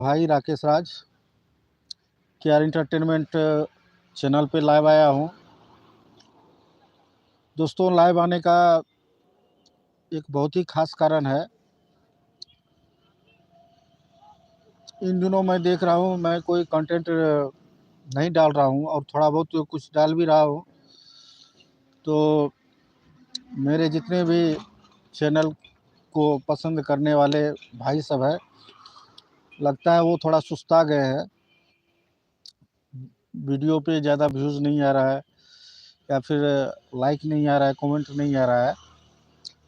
भाई राकेश राज K R entertainment channel पे live आया हूँ। दोस्तों, लाइव आने का एक बहुत ही खास कारण है। इन दिनों मैं देख रहा हूँ मैं कोई कंटेंट नहीं डाल रहा हूँ और थोड़ा बहुत कुछ डाल भी रहा हूँ, तो मेरे जितने भी चैनल को पसंद करने वाले भाई सब है, लगता है वो थोड़ा सुस्ता गए हैं। वीडियो पे ज़्यादा व्यूज़ नहीं आ रहा है या फिर लाइक नहीं आ रहा है, कमेंट नहीं आ रहा है।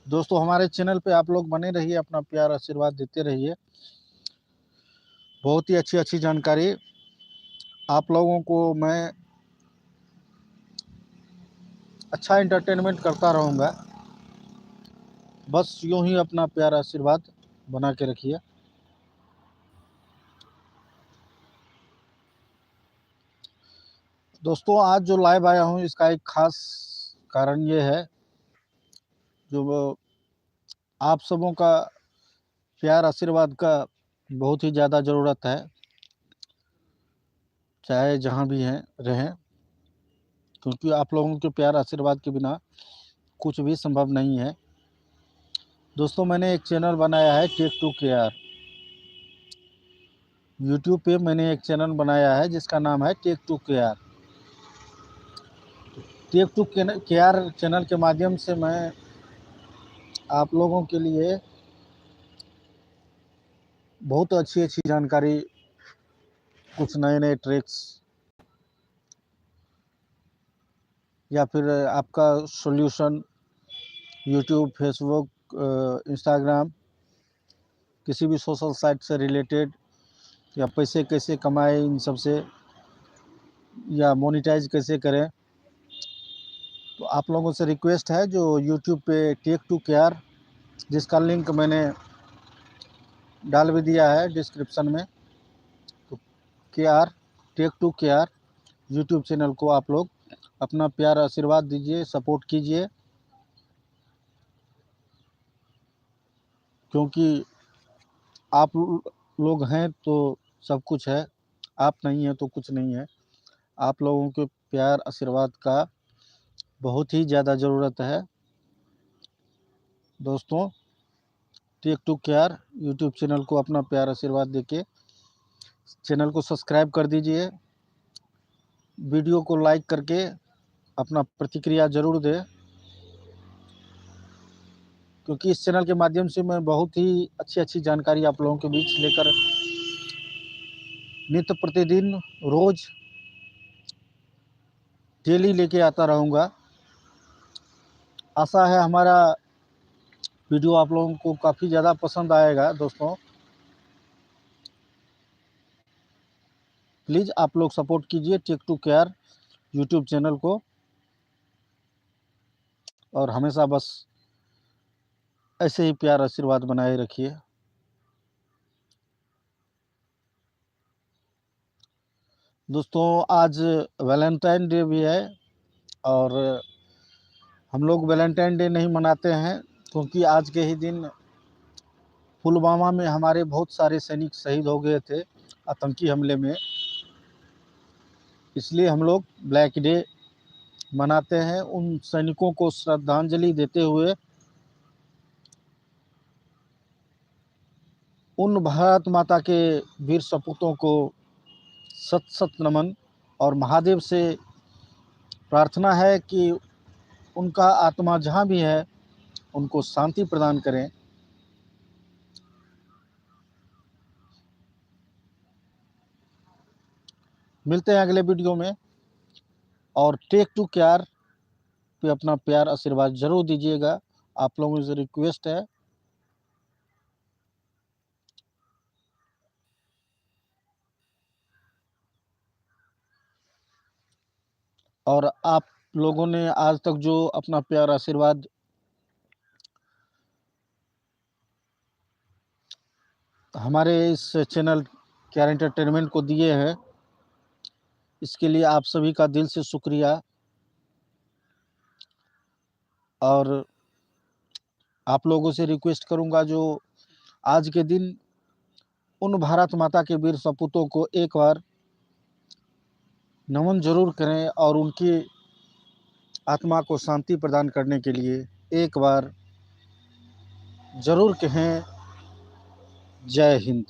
दोस्तों, हमारे चैनल पे आप लोग बने रहिए, अपना प्यार आशीर्वाद देते रहिए। बहुत ही अच्छी अच्छी जानकारी आप लोगों को मैं अच्छा एंटरटेनमेंट करता रहूँगा। बस यूँ ही अपना प्यार आशीर्वाद बना के रखिए। दोस्तों, आज जो लाइव आया हूँ इसका एक खास कारण ये है, जो आप सबों का प्यार आशीर्वाद का बहुत ही ज़्यादा ज़रूरत है, चाहे जहाँ भी हैं रहें, क्योंकि आप लोगों के प्यार आशीर्वाद के बिना कुछ भी संभव नहीं है। दोस्तों, मैंने एक चैनल बनाया है टेक टू केयर। यूट्यूब पे मैंने एक चैनल बनाया है जिसका नाम है take to care. Take to care channel के माध्यम से मैं आप लोगों के लिए बहुत अच्छी अच्छी जानकारी, कुछ नए नए ट्रिक्स या फिर आपका सॉल्यूशन यूट्यूब, फेसबुक, इंस्टाग्राम, किसी भी सोशल साइट से रिलेटेड, या पैसे कैसे कमाएं इन सब से, या मोनेटाइज कैसे करें। तो आप लोगों से रिक्वेस्ट है, जो यूट्यूब पे टेक टू केयर, जिसका लिंक मैंने डाल भी दिया है डिस्क्रिप्शन में, तो KR take to care YouTube channel को आप लोग अपना प्यार आशीर्वाद दीजिए, सपोर्ट कीजिए, क्योंकि आप लोग हैं तो सब कुछ है, आप नहीं हैं तो कुछ नहीं है। आप लोगों के प्यार आशीर्वाद का बहुत ही ज़्यादा ज़रूरत है। दोस्तों, take to care YouTube channel को अपना प्यार आशीर्वाद देके चैनल को सब्सक्राइब कर दीजिए। वीडियो को लाइक करके अपना प्रतिक्रिया ज़रूर दें, क्योंकि इस चैनल के माध्यम से मैं बहुत ही अच्छी अच्छी जानकारी आप लोगों के बीच लेकर नित्य प्रतिदिन रोज़ डेली लेके आता रहूँगा। आशा है हमारा वीडियो आप लोगों को काफ़ी ज़्यादा पसंद आएगा। दोस्तों, प्लीज़ आप लोग सपोर्ट कीजिए take to care YouTube channel को, और हमेशा बस ऐसे ही प्यार आशीर्वाद बनाए रखिए। दोस्तों, आज वैलेंटाइन डे भी है, और हम लोग वैलेंटाइन डे नहीं मनाते हैं, क्योंकि आज के ही दिन पुलवामा में हमारे बहुत सारे सैनिक शहीद हो गए थे आतंकी हमले में। इसलिए हम लोग ब्लैक डे मनाते हैं, उन सैनिकों को श्रद्धांजलि देते हुए, उन भारत माता के वीर सपूतों को सत सत नमन। और महादेव से प्रार्थना है कि उनका आत्मा जहाँ भी है उनको शांति प्रदान करें। मिलते हैं अगले वीडियो में, और टेक टू केयर पे अपना प्यार आशीर्वाद जरूर दीजिएगा। आप लोगों से रिक्वेस्ट है। और आप लोगों ने आज तक जो अपना प्यार आशीर्वाद हमारे इस चैनल केआर एंटरटेनमेंट को दिए हैं, इसके लिए आप सभी का दिल से शुक्रिया। और आप लोगों से रिक्वेस्ट करूंगा, जो आज के दिन उन भारत माता के वीर सपूतों को एक बार नमन जरूर करें और उनकी आत्मा को शांति प्रदान करने के लिए एक बार ज़रूर कहें जय हिंद।